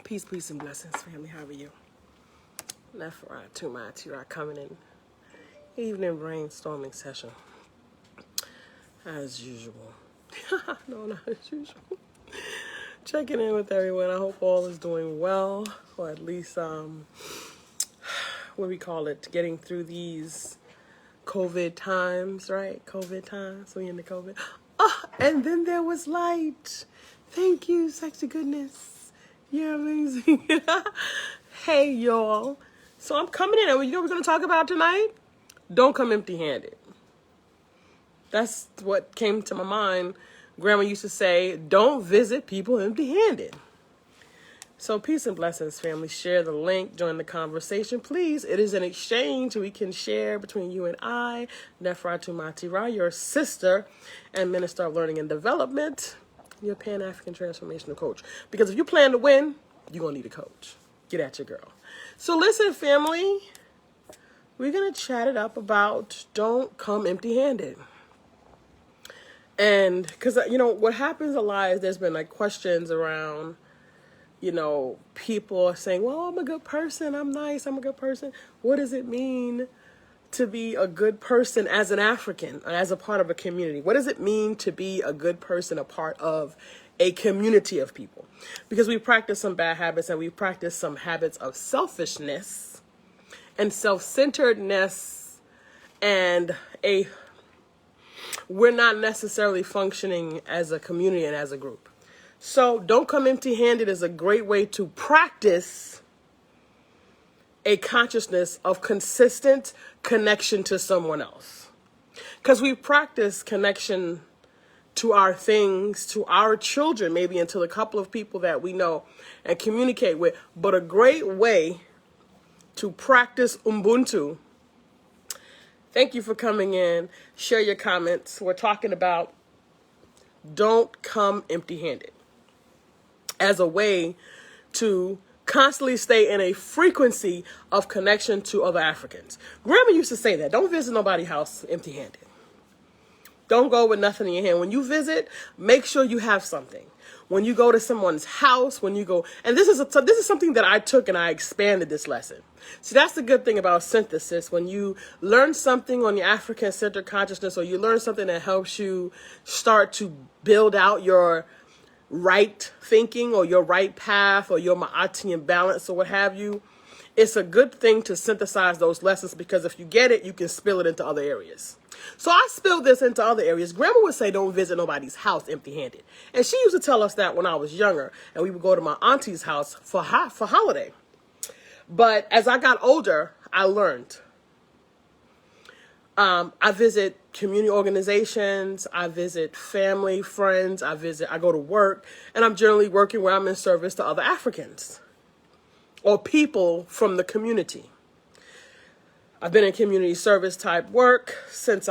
Peace, peace, and blessings, family. How are you? Left right to my T-Rock coming in. Evening brainstorming session. As usual. No, not as usual. Checking in with everyone. I hope all is doing well. Or at least, what we call it, getting through these COVID times, right? COVID times. We in the COVID. Oh, and then there was light. Thank you, sexy goodness. You're amazing. Hey, y'all. So I'm coming in, and you know what we're going to talk about tonight? Don't come empty-handed. That's what came to my mind. Grandma used to say, don't visit people empty-handed. So peace and blessings, family. Share the link. Join the conversation, please. It is an exchange we can share between you and I, Nefratu Matira, your sister and Minister of Learning and Development, your Pan-African Transformational Coach. Because if you plan to win, you're going to need a coach. Get at your girl. So listen, family. We're going to chat it up about don't come empty-handed. And because, you know, what happens a lot is there's been like questions around, you know, people saying, well, I'm a good person. I'm nice. I'm a good person. What does it mean to be a good person as an African, as a part of a community? What does it mean to be a good person, a part of a community of people? Because we practice some bad habits and we practice some habits of selfishness and self-centeredness, and we're not necessarily functioning as a community and as a group. So don't come empty-handed is a great way to practice a consciousness of consistent connection to someone else. Because we practice connection to our things, to our children, maybe until a couple of people that we know and communicate with. But a great way to practice Ubuntu. Thank you for coming in. Share your comments. We're talking about don't come empty-handed as a way to constantly stay in a frequency of connection to other Africans. Grandma used to say that. Don't visit nobody's house empty-handed. Don't go with nothing in your hand. When you visit, make sure you have something. When you go to someone's house, when you go, and this is something that I took and I expanded this lesson. See, that's the good thing about synthesis. When you learn something on your African-centered consciousness, or you learn something that helps you start to build out your right thinking or your right path or your Ma'atian balance or what have you, it's a good thing to synthesize those lessons, because if you get it, you can spill it into other areas. So I spilled this into other areas. Grandma would say, don't visit nobody's house empty-handed. And she used to tell us that when I was younger, and we would go to my auntie's house for holiday. But as I got older, I learned. I visit community organizations, I visit family, friends, I go to work, and I'm generally working where I'm in service to other Africans or people from the community. I've been in community service type work since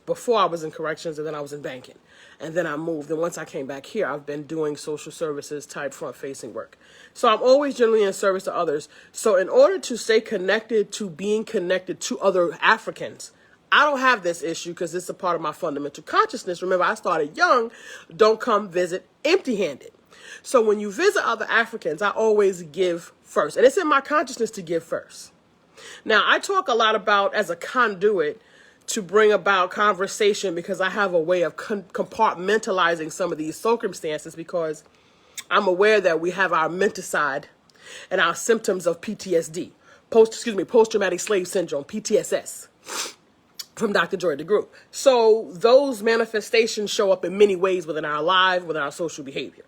before I was in corrections, and then I was in banking, and then I moved. And once I came back here, I've been doing social services type front facing work. So I'm always generally in service to others. So in order to stay connected to being connected to other Africans, I don't have this issue because it's a part of my fundamental consciousness. Remember, I started young. Don't come visit empty-handed. So when you visit other Africans, I always give first. And it's in my consciousness to give first. Now, I talk a lot about as a conduit to bring about conversation, because I have a way of compartmentalizing some of these circumstances, because I'm aware that we have our menticide and our symptoms of PTSD, post-traumatic slave syndrome, PTSS, from Dr. Joy DeGroot. So those manifestations show up in many ways within our lives, within our social behavior.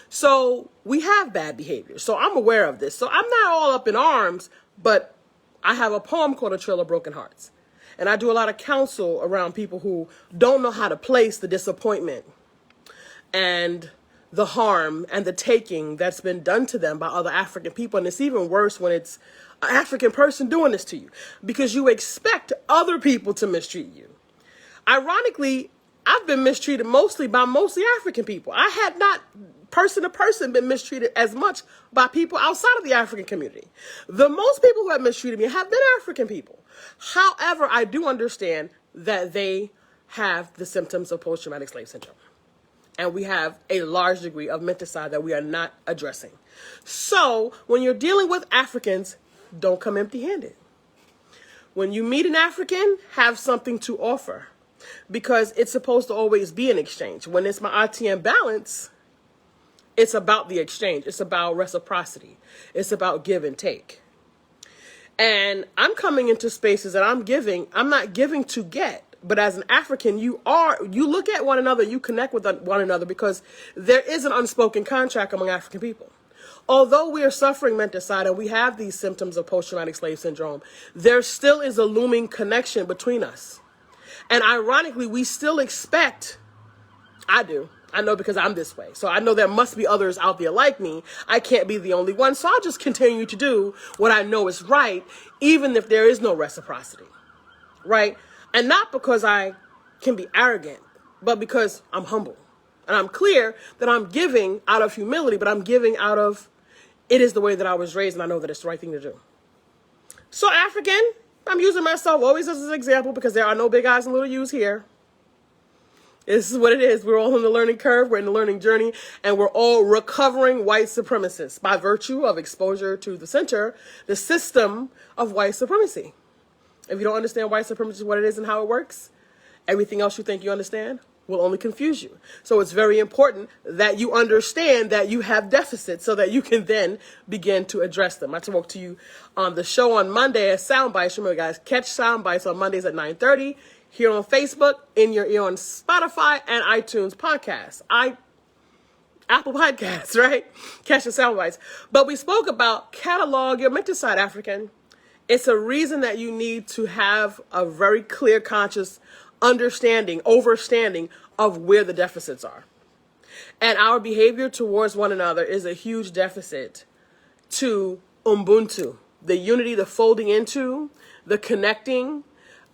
So we have bad behavior. So I'm aware of this. So I'm not all up in arms, but I have a poem called A Trail of Broken Hearts. And I do a lot of counsel around people who don't know how to place the disappointment and the harm and the taking that's been done to them by other African people. And it's even worse when it's an African person doing this to you, because you expect other people to mistreat you. Ironically, I've been mistreated mostly African people. I had not person to person been mistreated as much by people outside of the African community. The most people who have mistreated me have been African people. However, I do understand that they have the symptoms of post-traumatic slave syndrome. And we have a large degree of menticide that we are not addressing. So when you're dealing with Africans, don't come empty-handed. When you meet an African, have something to offer, because it's supposed to always be an exchange. When it's my RTM balance, it's about the exchange. It's about reciprocity. It's about give and take. And I'm coming into spaces that I'm not giving to get. But as an African, you look at one another, you connect with one another, because there is an unspoken contract among African people. Although we are suffering menticide and we have these symptoms of post-traumatic slave syndrome, there still is a looming connection between us. And ironically, we still expect, I know because I'm this way. So I know there must be others out there like me. I can't be the only one. So I'll just continue to do what I know is right, even if there is no reciprocity, right? And not because I can be arrogant, but because I'm humble. And I'm clear that I'm giving out of humility, but I'm giving out of, it is the way that I was raised, and I know that it's the right thing to do. So African, I'm using myself always as an example, because there are no big I's and little U's here. This is what it is. We're all on the learning curve. We're in the learning journey, and we're all recovering white supremacists by virtue of exposure to the center, the system of white supremacy. If you don't understand white supremacy, what it is and how it works, everything else you think you understand will only confuse you. So it's very important that you understand that you have deficits so that you can then begin to address them. I talked to you on the show on Monday as Soundbites. Remember, guys, catch Soundbites on Mondays at 9:30 here on Facebook, in your ear on Spotify and iTunes podcasts. Apple Podcasts, right? Catch the Soundbites. But we spoke about catalog your menticide, African. It's a reason that you need to have a very clear, conscious overstanding of where the deficits are. And our behavior towards one another is a huge deficit to Ubuntu, the unity, the folding into, the connecting,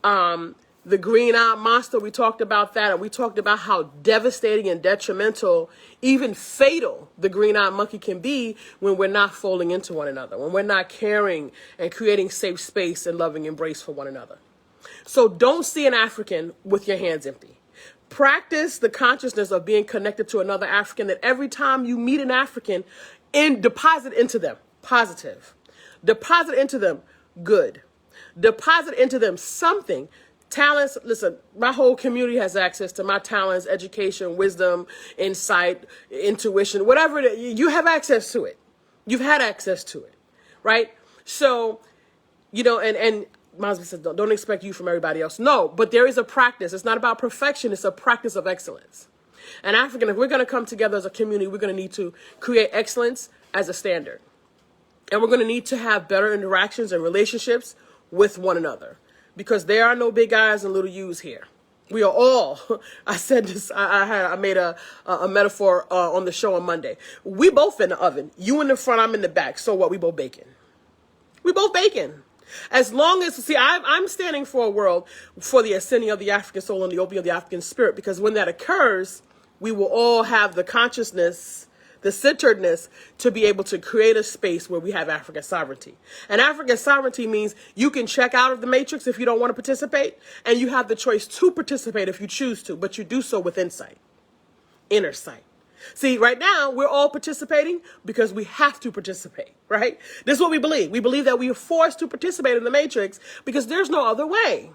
the green-eyed monster. We talked about that, and we talked about how devastating and detrimental, even fatal, the green-eyed monkey can be when we're not folding into one another, when we're not caring and creating safe space and loving embrace for one another. So don't see an African with your hands empty. Practice the consciousness of being connected to another African, that every time you meet an African, deposit into them positive. Deposit into them good. Deposit into them something. Talents, listen, my whole community has access to my talents, education, wisdom, insight, intuition, whatever it is, you have access to it. You've had access to it, right? So, and my husband says, don't expect you from everybody else. No, but there is a practice. It's not about perfection. It's a practice of excellence. And African, if we're going to come together as a community, we're going to need to create excellence as a standard. And we're going to need to have better interactions and relationships with one another. Because there are no big I's and little U's here. We are all, I said this, I made a metaphor on the show on Monday. We both in the oven. You in the front, I'm in the back. So what? We both baking. We both baking. As long as, I'm standing for a world for the ascending of the African soul and the opening of the African spirit. Because when that occurs, we will all have the consciousness, the centeredness to be able to create a space where we have African sovereignty. And African sovereignty means you can check out of the matrix if you don't want to participate, and you have the choice to participate if you choose to, but you do so with insight, inner sight. See, right now, we're all participating because we have to participate, right? This is what we believe. We believe that we are forced to participate in the matrix because there's no other way.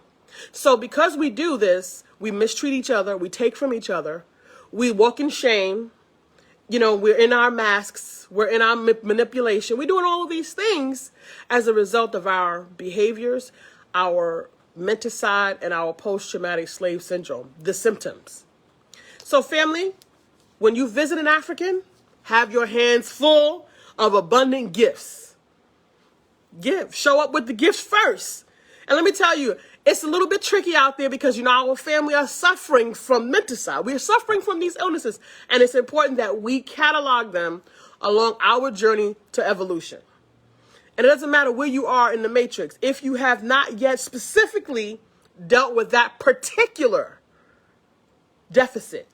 So because we do this, we mistreat each other, we take from each other, we walk in shame. We're in our masks, we're in our manipulation. We're doing all of these things as a result of our behaviors, our menticide, and our post-traumatic slave syndrome, the symptoms. So family, when you visit an African, have your hands full of abundant gifts. Show up with the gifts first. And let me tell you, it's a little bit tricky out there because, our family are suffering from menticide. We are suffering from these illnesses. And it's important that we catalog them along our journey to evolution. And it doesn't matter where you are in the matrix. If you have not yet specifically dealt with that particular deficit,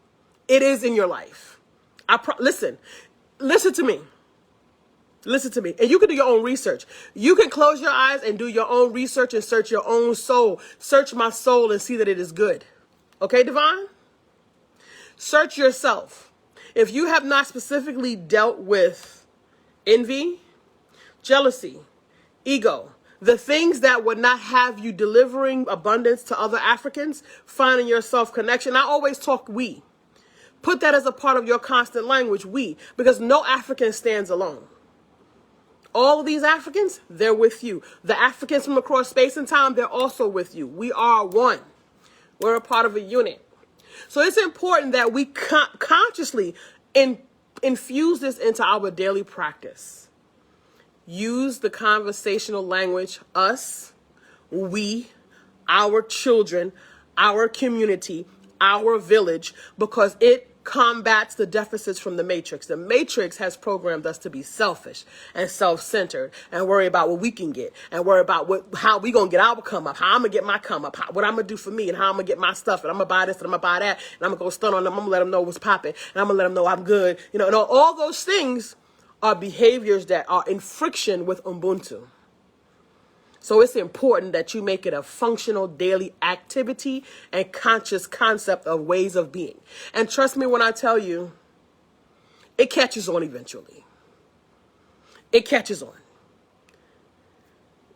it is in your life. Listen to me. Listen to me. And you can do your own research. You can close your eyes and do your own research and search your own soul. Search my soul and see that it is good. Okay, Devon? Search yourself. If you have not specifically dealt with envy, jealousy, ego, the things that would not have you delivering abundance to other Africans, finding your self-connection. I always talk we. Put that as a part of your constant language, we, because no African stands alone. All of these Africans, they're with you. The Africans from across space and time, they're also with you. We are one. We're a part of a unit. So it's important that we consciously infuse this into our daily practice. Use the conversational language, us, we, our children, our community, our village, because it combats the deficits from the matrix. The matrix has programmed us to be selfish and self-centered and worry about what we can get and worry about how we gonna get our come up, how I'm gonna get my come up, what I'm gonna do for me and how I'm gonna get my stuff, and I'm gonna buy this and I'm gonna buy that, and I'm gonna go stun on them, I'm gonna let them know what's popping, and I'm gonna let them know I'm good. You know, and all those things are behaviors that are in friction with Ubuntu. So it's important that you make it a functional daily activity and conscious concept of ways of being. And trust me when I tell you, it catches on eventually. It catches on.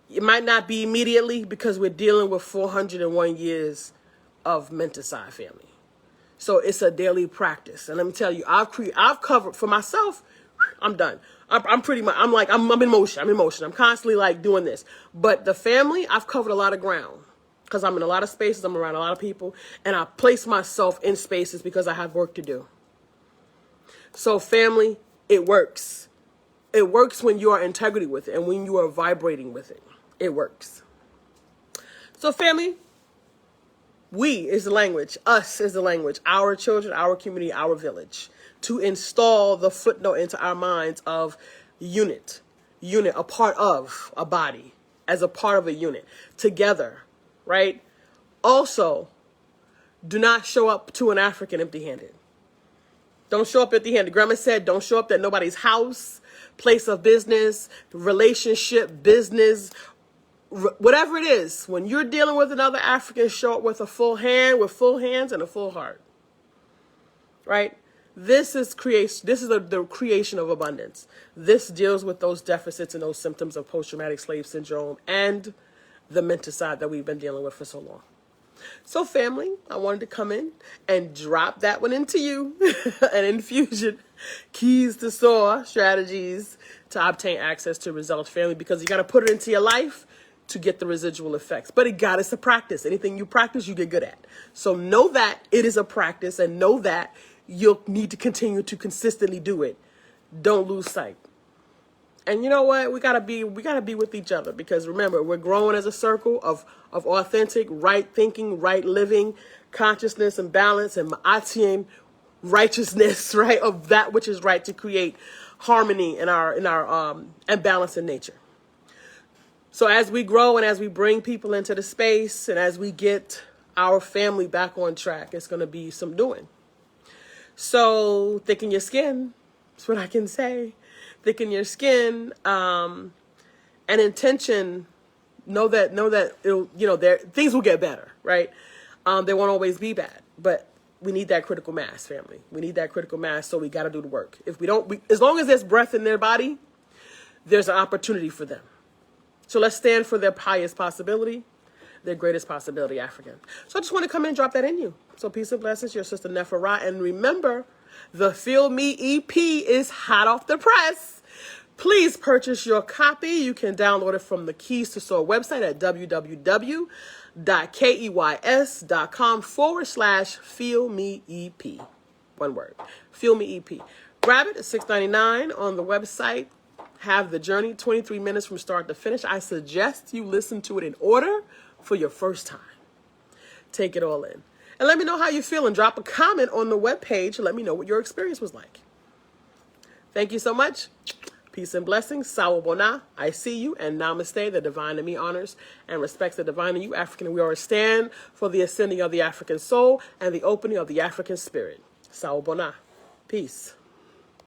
It might not be immediately because we're dealing with 401 years of menticide family. So it's a daily practice. And let me tell you, I've covered for myself. I'm done. I'm pretty much, I'm in motion. I'm constantly like doing this. But the family, I've covered a lot of ground because I'm in a lot of spaces. I'm around a lot of people, and I place myself in spaces because I have work to do. So family, it works. It works when you are in integrity with it and when you are vibrating with it. It works. So family, we is the language. Us is the language. Our children, our community, our village. To install the footnote into our minds of unit, a part of a body, as a part of a unit, together, right? Also, do not show up to an African empty-handed. Don't show up empty-handed. Grandma said, don't show up at nobody's house, place of business, relationship, business, whatever it is. When you're dealing with another African, show up with a full hand, with full hands and a full heart, right? This is the creation of abundance. This deals with those deficits and those symptoms of post-traumatic slave syndrome and the menticide that we've been dealing with for so long. So family, I wanted to come in and drop that one into you, an infusion, keys to soar, strategies to obtain access to results, family, because you got to put it into your life to get the residual effects. But it's a practice. Anything you practice, you get good at. So know that it is a practice, and know that you'll need to continue to consistently do it. Don't lose sight. And you know what? We gotta be with each other, because remember, we're growing as a circle of authentic, right thinking, right living, consciousness and balance, and ma'atien righteousness, right, of that which is right, to create harmony in our and balance in nature. So as we grow and as we bring people into the space and as we get our family back on track, it's gonna be some doing. So thicken your skin. That's what I can say. Thicken your skin, and intention. Know that it'll, things will get better, right? They won't always be bad, but we need that critical mass, family. We need that critical mass, so we got to do the work. If we don't, as long as there's breath in their body, there's an opportunity for them. So let's stand for their highest possibility, their greatest possibility, African. So I just want to come in and drop that in you. So peace and blessings, your sister Nephara. And remember, the Feel Me EP is hot off the press. Please purchase your copy. You can download it from the Keys to Soar website at www.keys.com/FeelMeEP. One word, Feel Me EP. Grab it at $6.99 on the website. Have the journey, 23 minutes from start to finish. I suggest you listen to it in order for your first time. Take it all in. And let me know how you feel, and drop a comment on the webpage. Let me know what your experience was like. Thank you so much. Peace and blessings. Sawubona. I see you. And namaste. The divine in me honors and respects the divine in you, African. And we always stand for the ascending of the African soul and the opening of the African spirit. Sawubona. Peace.